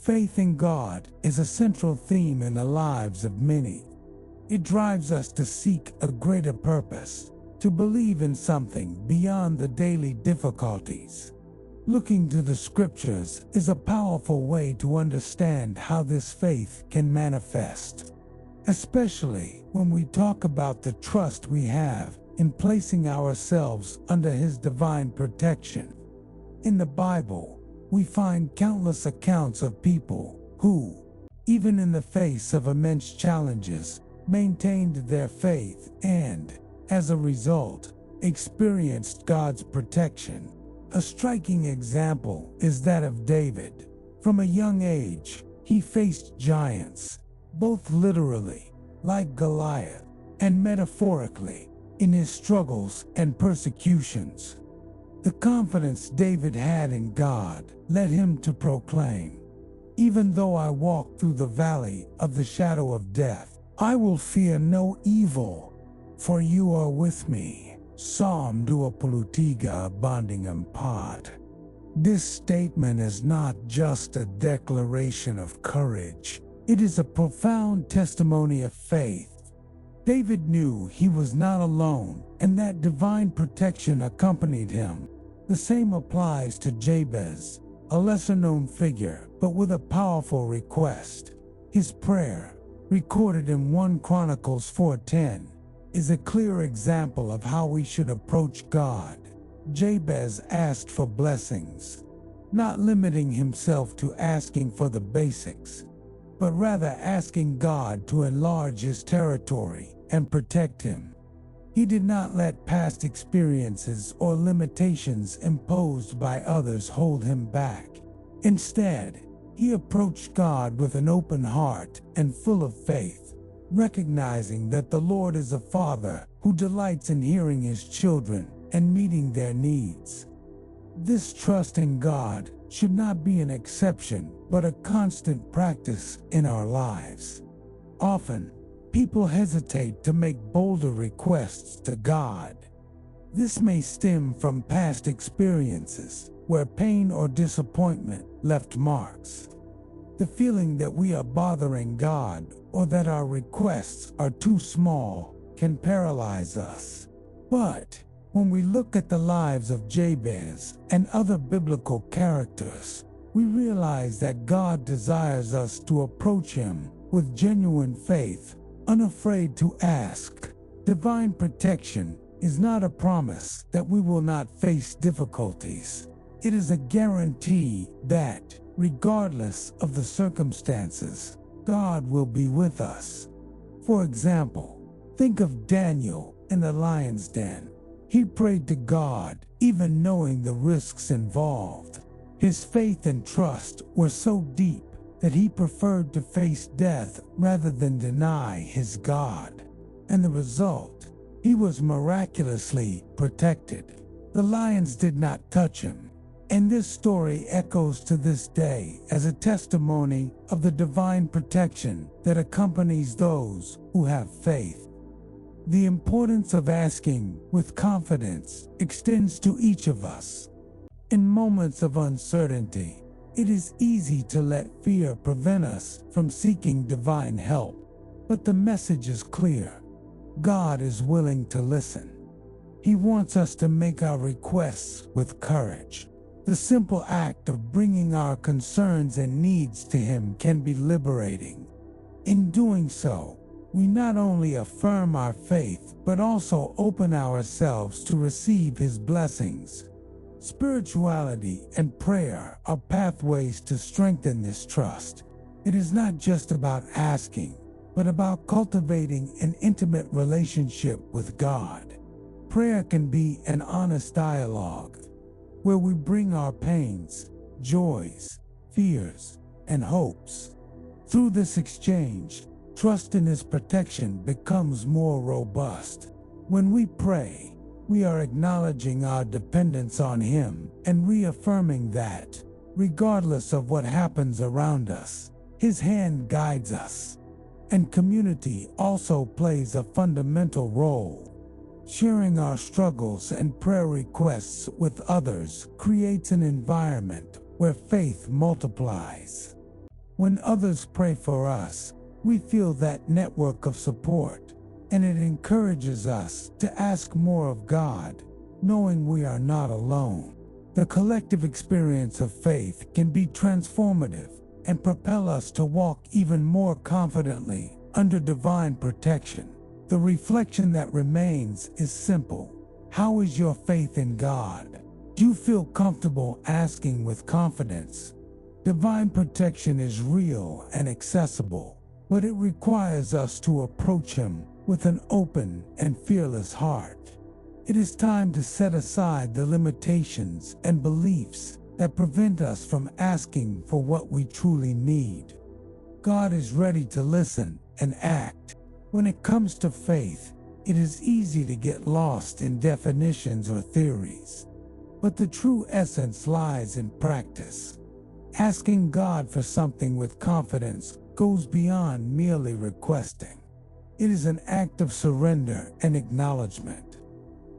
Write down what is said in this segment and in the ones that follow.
Faith in God is a central theme in the lives of many. It drives us to seek a greater purpose, to believe in something beyond the daily difficulties. Looking to the scriptures is a powerful way to understand how this faith can manifest, especially when we talk about the trust we have in placing ourselves under His divine protection. In the Bible, we find countless accounts of people who, even in the face of immense challenges, maintained their faith and, as a result, experienced God's protection. A striking example is that of David. From a young age, he faced giants, both literally, like Goliath, and metaphorically, in his struggles and persecutions. The confidence David had in God led him to proclaim, "Even though I walk through the valley of the shadow of death, I will fear no evil, for you are with me." Psalm 23 banding 4. This statement is not just a declaration of courage, it is a profound testimony of faith. David knew he was not alone and that divine protection accompanied him. The same applies to Jabez, a lesser-known figure, but with a powerful request. His prayer, recorded in 1 Chronicles 4:10, is a clear example of how we should approach God. Jabez asked for blessings, not limiting himself to asking for the basics, but rather asking God to enlarge his territory and protect him. He did not let past experiences or limitations imposed by others hold him back. Instead, he approached God with an open heart and full of faith, recognizing that the Lord is a Father who delights in hearing His children and meeting their needs. This trust in God should not be an exception, but a constant practice in our lives. Often, people hesitate to make bolder requests to God. This may stem from past experiences where pain or disappointment left marks. The feeling that we are bothering God or that our requests are too small can paralyze us. But when we look at the lives of Jabez and other biblical characters, we realize that God desires us to approach Him with genuine faith, unafraid to ask. Divine protection is not a promise that we will not face difficulties. It is a guarantee that, regardless of the circumstances, God will be with us. For example, think of Daniel in the lion's den. He prayed to God, even knowing the risks involved. His faith and trust were so deep that he preferred to face death rather than deny his God. And the result, he was miraculously protected. The lions did not touch him. And this story echoes to this day as a testimony of the divine protection that accompanies those who have faith. The importance of asking with confidence extends to each of us. In moments of uncertainty, it is easy to let fear prevent us from seeking divine help. But the message is clear. God is willing to listen. He wants us to make our requests with courage. The simple act of bringing our concerns and needs to Him can be liberating. In doing so, we not only affirm our faith, but also open ourselves to receive His blessings. Spirituality and prayer are pathways to strengthen this trust. It is not just about asking, but about cultivating an intimate relationship with God. Prayer can be an honest dialogue, where we bring our pains, joys, fears, and hopes. Through this exchange, trust in His protection becomes more robust. When we pray, we are acknowledging our dependence on Him and reaffirming that, regardless of what happens around us, His hand guides us. And community also plays a fundamental role. Sharing our struggles and prayer requests with others creates an environment where faith multiplies. When others pray for us, we feel that network of support, and it encourages us to ask more of God, knowing we are not alone. The collective experience of faith can be transformative and propel us to walk even more confidently under divine protection. The reflection that remains is simple. How is your faith in God? Do you feel comfortable asking with confidence? Divine protection is real and accessible, but it requires us to approach Him with an open and fearless heart. It is time to set aside the limitations and beliefs that prevent us from asking for what we truly need. God is ready to listen and act. When it comes to faith, it is easy to get lost in definitions or theories, but the true essence lies in practice. Asking God for something with confidence goes beyond merely requesting. It is an act of surrender and acknowledgement.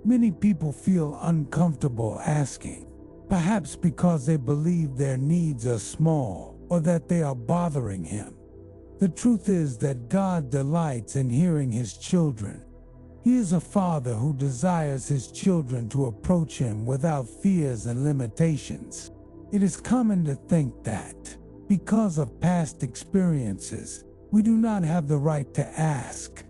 Many people feel uncomfortable asking, perhaps because they believe their needs are small or that they are bothering Him. The truth is that God delights in hearing His children. He is a Father who desires His children to approach Him without fears and limitations. It is common to think that, because of past experiences, we do not have the right to ask.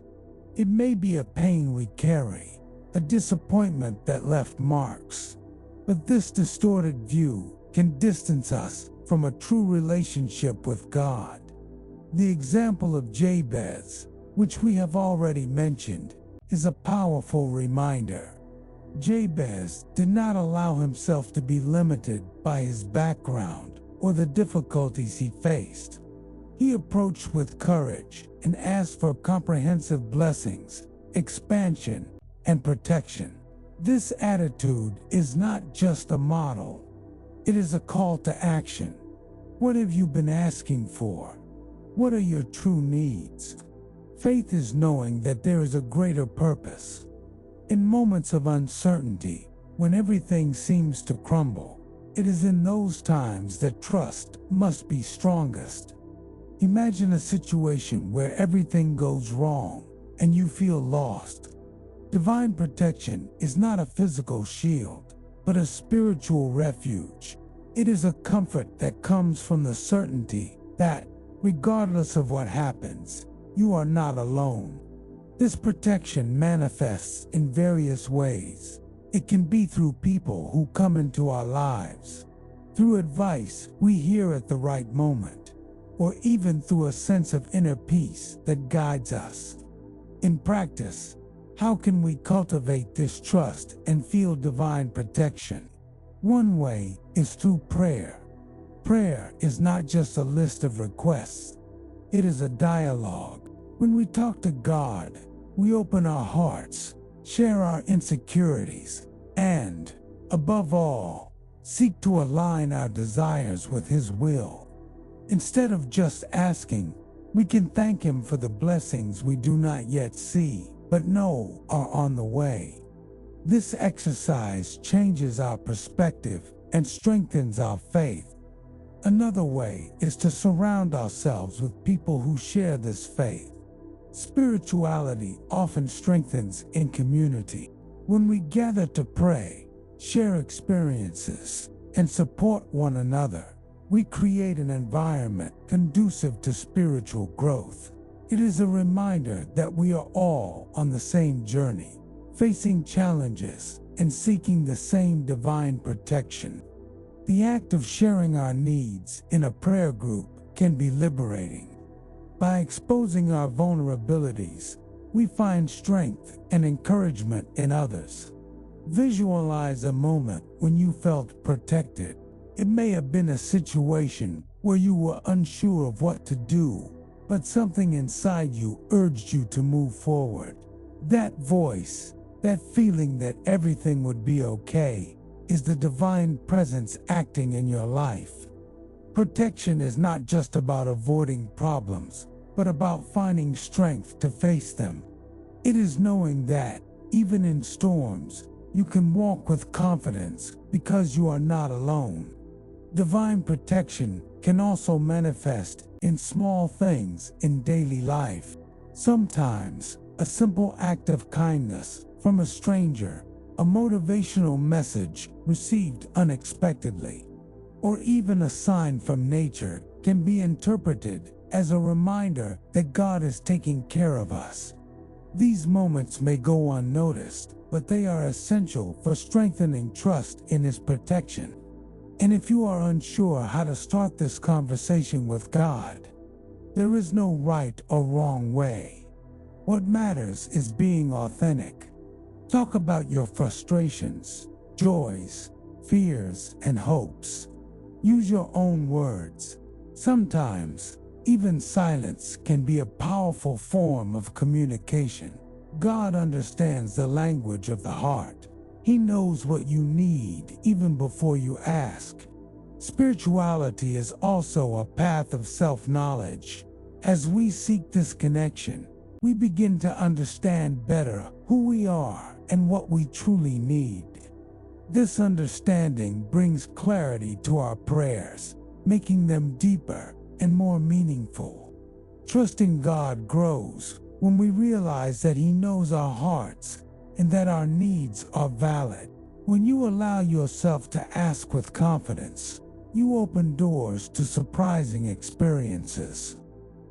It may be a pain we carry, a disappointment that left marks. But this distorted view can distance us from a true relationship with God. The example of Jabez, which we have already mentioned, is a powerful reminder. Jabez did not allow himself to be limited by his background or the difficulties he faced. He approached with courage and asked for comprehensive blessings, expansion, and protection. This attitude is not just a model, it is a call to action. What have you been asking for? What are your true needs? Faith is knowing that there is a greater purpose. In moments of uncertainty, when everything seems to crumble, it is in those times that trust must be strongest. Imagine a situation where everything goes wrong and you feel lost. Divine protection is not a physical shield, but a spiritual refuge. It is a comfort that comes from the certainty that, regardless of what happens, you are not alone. This protection manifests in various ways. It can be through people who come into our lives, through advice we hear at the right moment, or even through a sense of inner peace that guides us. In practice, how can we cultivate this trust and feel divine protection? One way is through prayer. Prayer is not just a list of requests. It is a dialogue. When we talk to God, we open our hearts, share our insecurities, and, above all, seek to align our desires with His will. Instead of just asking, we can thank Him for the blessings we do not yet see, but know are on the way. This exercise changes our perspective and strengthens our faith. Another way is to surround ourselves with people who share this faith. Spirituality often strengthens in community. When we gather to pray, share experiences, and support one another, we create an environment conducive to spiritual growth. It is a reminder that we are all on the same journey, facing challenges and seeking the same divine protection. The act of sharing our needs in a prayer group can be liberating. By exposing our vulnerabilities, we find strength and encouragement in others. Visualize a moment when you felt protected. It may have been a situation where you were unsure of what to do, but something inside you urged you to move forward. That voice, that feeling that everything would be okay, is the divine presence acting in your life. Protection is not just about avoiding problems, but about finding strength to face them. It is knowing that, even in storms, you can walk with confidence because you are not alone. Divine protection can also manifest in small things in daily life. Sometimes, a simple act of kindness from a stranger, a motivational message received unexpectedly, or even a sign from nature can be interpreted as a reminder that God is taking care of us. These moments may go unnoticed, but they are essential for strengthening trust in His protection. And if you are unsure how to start this conversation with God, there is no right or wrong way. What matters is being authentic. Talk about your frustrations, joys, fears, and hopes. Use your own words. Sometimes, even silence can be a powerful form of communication. God understands the language of the heart. He knows what you need even before you ask. Spirituality is also a path of self-knowledge. As we seek this connection, we begin to understand better who we are and what we truly need. This understanding brings clarity to our prayers, making them deeper and more meaningful. Trusting God grows when we realize that He knows our hearts and that our needs are valid. When you allow yourself to ask with confidence, you open doors to surprising experiences.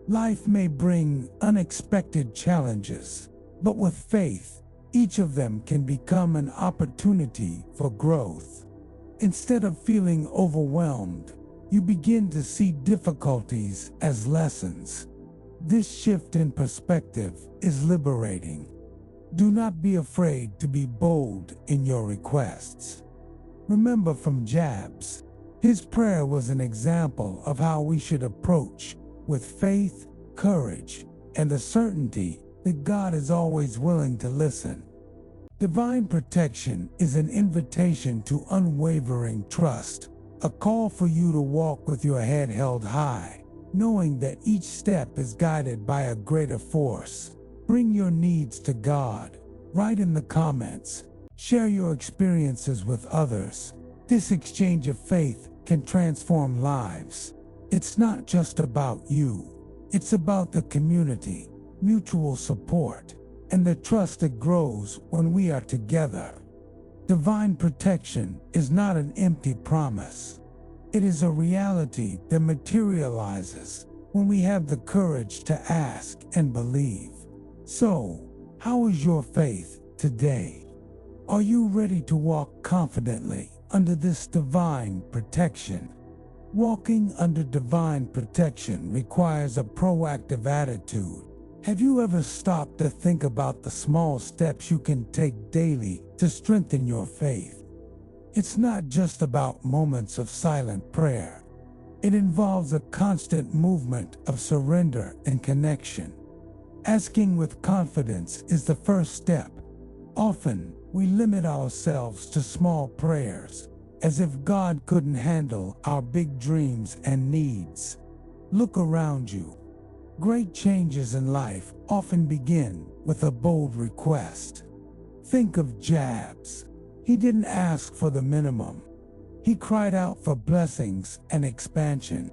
Life may bring unexpected challenges, but with faith, each of them can become an opportunity for growth. Instead of feeling overwhelmed, you begin to see difficulties as lessons. This shift in perspective is liberating. Do not be afraid to be bold in your requests. Remember from Jabez, his prayer was an example of how we should approach with faith, courage, and the certainty that God is always willing to listen. Divine protection is an invitation to unwavering trust, a call for you to walk with your head held high, knowing that each step is guided by a greater force. Bring your needs to God. Write in the comments. Share your experiences with others. This exchange of faith can transform lives. It's not just about you. It's about the community, mutual support, and the trust that grows when we are together. Divine protection is not an empty promise. It is a reality that materializes when we have the courage to ask and believe. So, how is your faith today? Are you ready to walk confidently under this divine protection? Walking under divine protection requires a proactive attitude. Have you ever stopped to think about the small steps you can take daily to strengthen your faith? It's not just about moments of silent prayer. It involves a constant movement of surrender and connection. Asking with confidence is the first step. Often, we limit ourselves to small prayers, as if God couldn't handle our big dreams and needs. Look around you. Great changes in life often begin with a bold request. Think of Jabez. He didn't ask for the minimum. He cried out for blessings and expansion.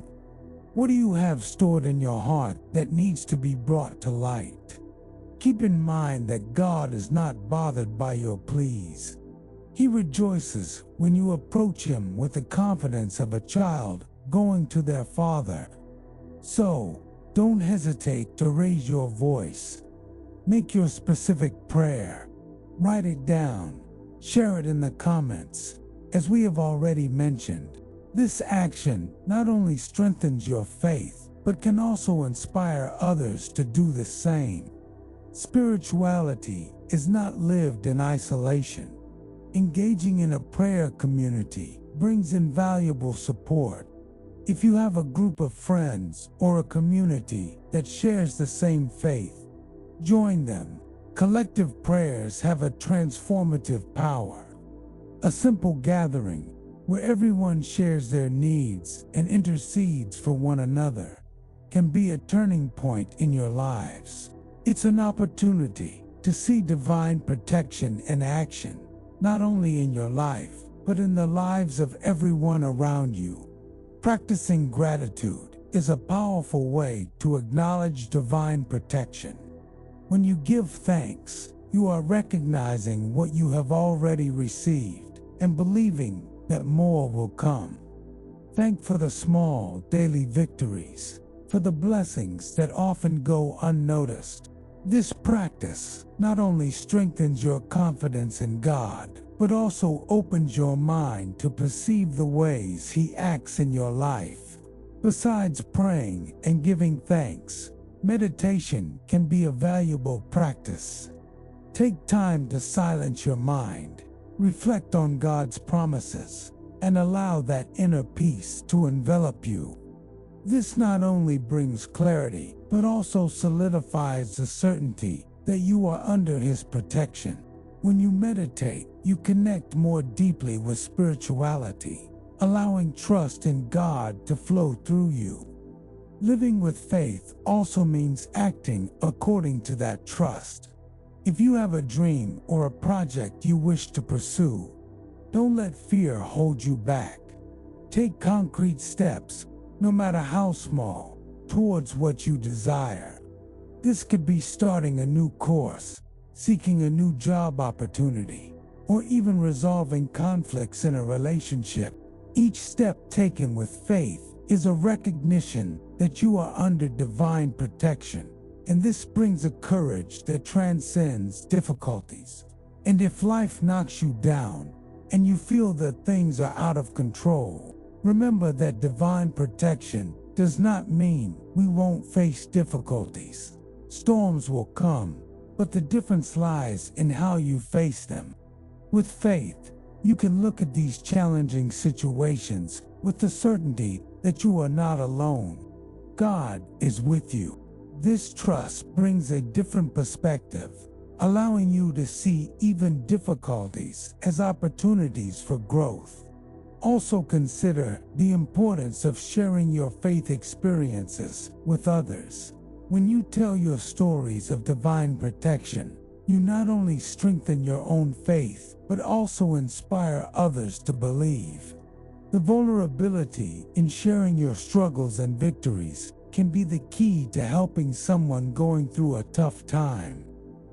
What do you have stored in your heart that needs to be brought to light? Keep in mind that God is not bothered by your pleas. He rejoices when you approach Him with the confidence of a child going to their father. So, don't hesitate to raise your voice. Make your specific prayer. Write it down. Share it in the comments. As we have already mentioned, this action not only strengthens your faith, but can also inspire others to do the same. Spirituality is not lived in isolation. Engaging in a prayer community brings invaluable support. If you have a group of friends or a community that shares the same faith, join them. Collective prayers have a transformative power. A simple gathering where everyone shares their needs and intercedes for one another can be a turning point in your lives. It's an opportunity to see divine protection in action, not only in your life, but in the lives of everyone around you. Practicing gratitude is a powerful way to acknowledge divine protection. When you give thanks, you are recognizing what you have already received and believing that more will come. Thank for the small daily victories, for the blessings that often go unnoticed. This practice not only strengthens your confidence in God, but also opens your mind to perceive the ways He acts in your life. Besides praying and giving thanks, meditation can be a valuable practice. Take time to silence your mind, reflect on God's promises, and allow that inner peace to envelop you. This not only brings clarity, but also solidifies the certainty that you are under His protection. When you meditate, you connect more deeply with spirituality, allowing trust in God to flow through you. Living with faith also means acting according to that trust. If you have a dream or a project you wish to pursue, don't let fear hold you back. Take concrete steps, no matter how small, towards what you desire. This could be starting a new course, seeking a new job opportunity, or even resolving conflicts in a relationship. Each step taken with faith is a recognition that you are under divine protection, and this brings a courage that transcends difficulties. And if life knocks you down, and you feel that things are out of control, remember that divine protection does not mean we won't face difficulties. Storms will come, but the difference lies in how you face them. With faith, you can look at these challenging situations with the certainty that you are not alone. God is with you. This trust brings a different perspective, allowing you to see even difficulties as opportunities for growth. Also consider the importance of sharing your faith experiences with others. When you tell your stories of divine protection, you not only strengthen your own faith, but also inspire others to believe. The vulnerability in sharing your struggles and victories can be the key to helping someone going through a tough time.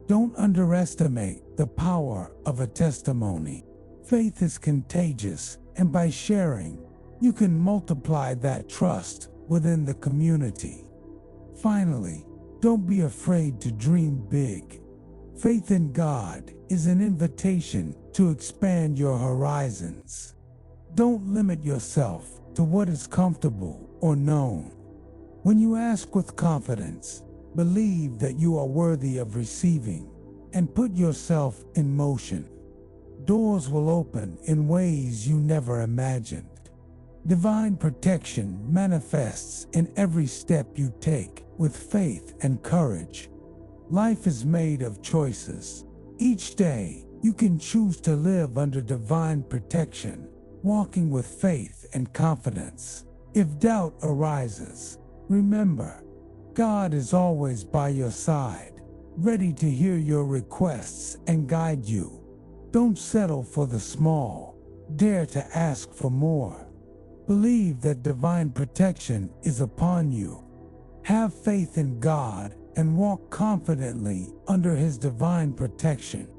Don't underestimate the power of a testimony. Faith is contagious, and by sharing, you can multiply that trust within the community. Finally, don't be afraid to dream big. Faith in God is an invitation to expand your horizons. Don't limit yourself to what is comfortable or known. When you ask with confidence, believe that you are worthy of receiving, and put yourself in motion. Doors will open in ways you never imagined. Divine protection manifests in every step you take with faith and courage. Life is made of choices. Each day, you can choose to live under divine protection, walking with faith and confidence. If doubt arises, remember, God is always by your side, ready to hear your requests and guide you. Don't settle for the small. Dare to ask for more. Believe that divine protection is upon you. Have faith in God and walk confidently under His divine protection.